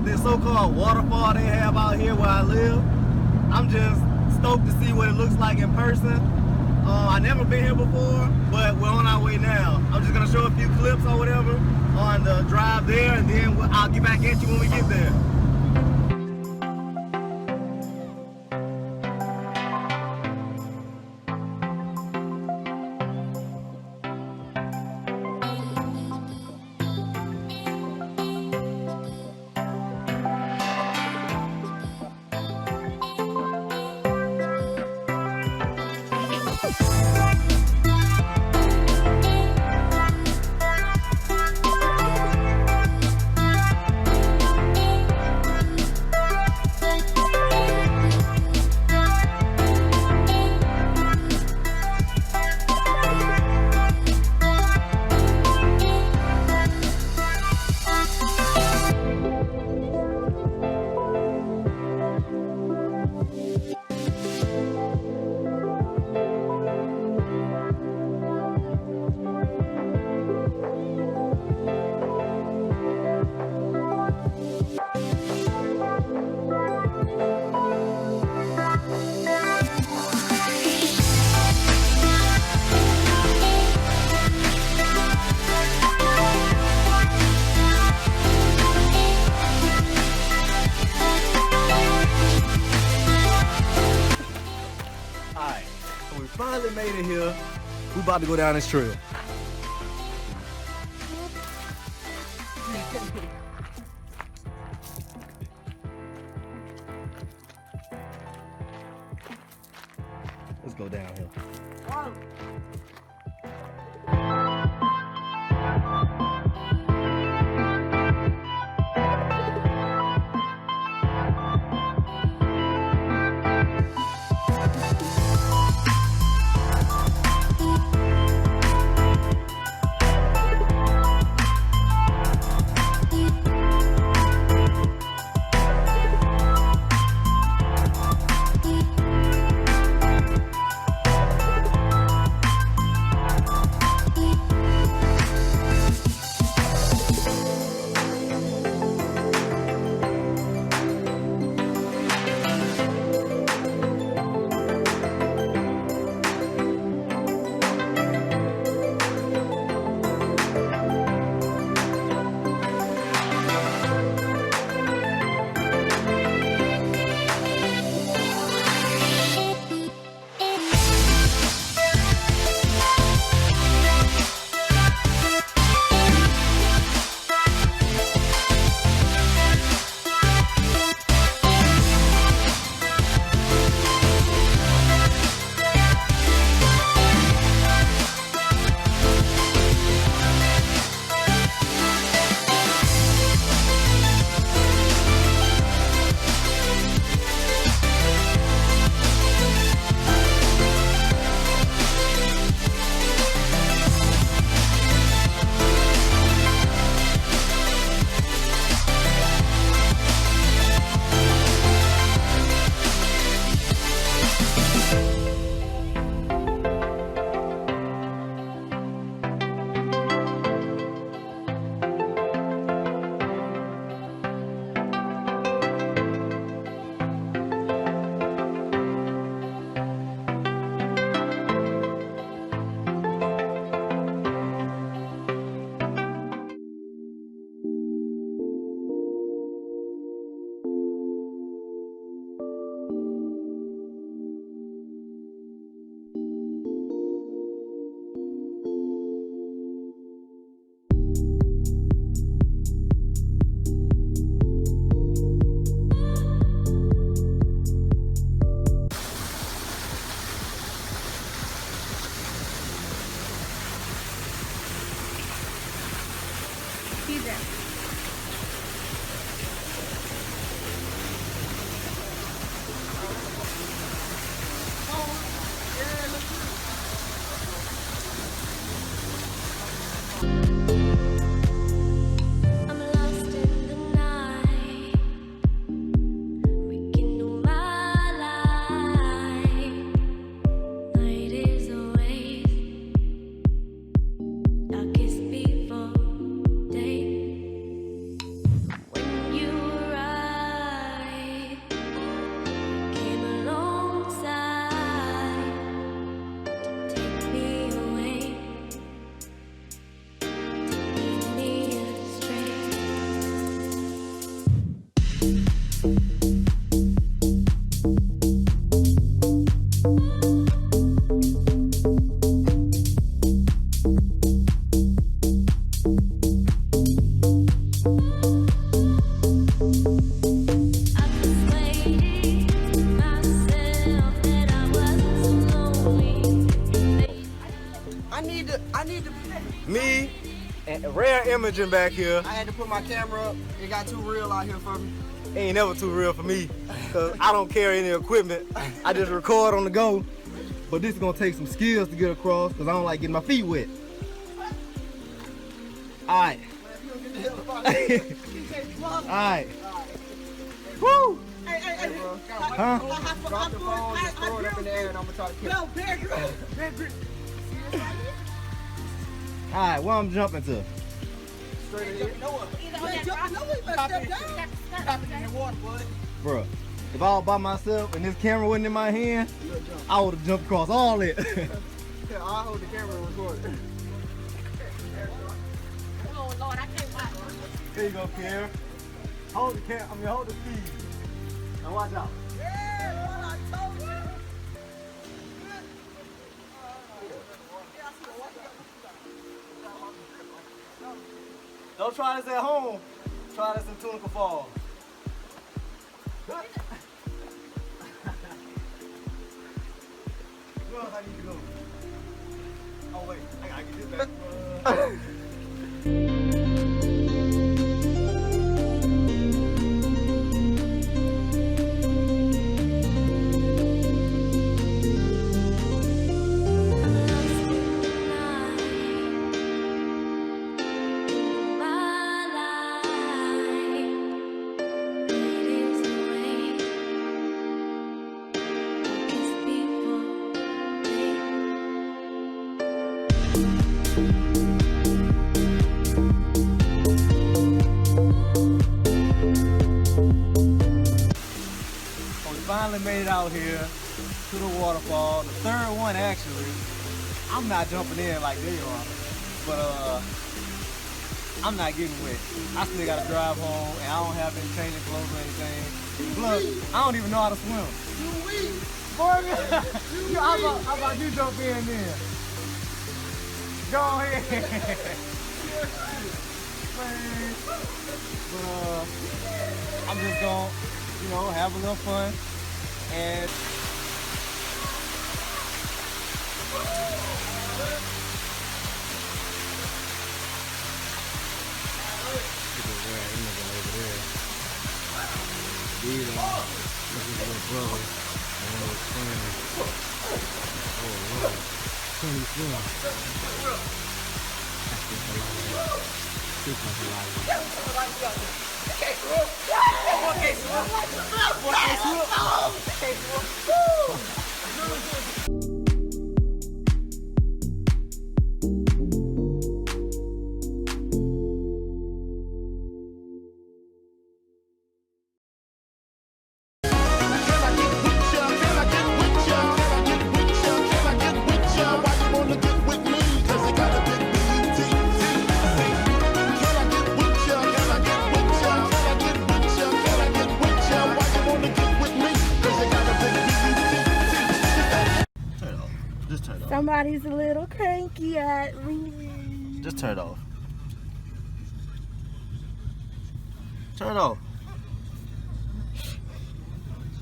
this so-called waterfall they have out here where I live. I'm just stoked to see what it looks like in person. I've never been here before, but we're on our way now. I'm just gonna show a few clips or whatever on the drive there, and then I'll get back at you when we get there. Finally made it here. We about to go down this trail. Let's go down here. Me and rare imaging back here. I had to put my camera up. It got too real out here for me. It ain't never too real for me, cause I don't carry any equipment. I just record on the go. But this is gonna take some skills to get across, cause I don't like getting my feet wet. Alright. Alright. Woo! Hey, bro. Huh? Drop the phone, just throw it up in the air, and I'm gonna try to catch it. No, Bear Grylls. Alright, where I'm jumping to? Straight ahead. No, we better step down. Stop it in the water, bud. Bruh, if I was by myself and this camera wasn't in my hand, I would have jumped across all that. Yeah, I'll hold the camera and record it. Oh Lord, I can't watch. There you go, Karen. Hold the camera, hold the feed. Now watch out. Yeah, what I told you. Don't try this at home. Try this in Tunica Falls. Where else I need to go? Oh wait, I gotta get this back. Finally made it out here to the waterfall, the third one actually. I'm not jumping in like they are, but I'm not getting wet. I still gotta drive home and I don't have any changing clothes or anything. Plus, I don't even know how to swim. Boy, how about you jump in there? Go ahead. But I'm just gonna, have a little fun. And Somebody's a little cranky at me. just turn it off. Turn it off.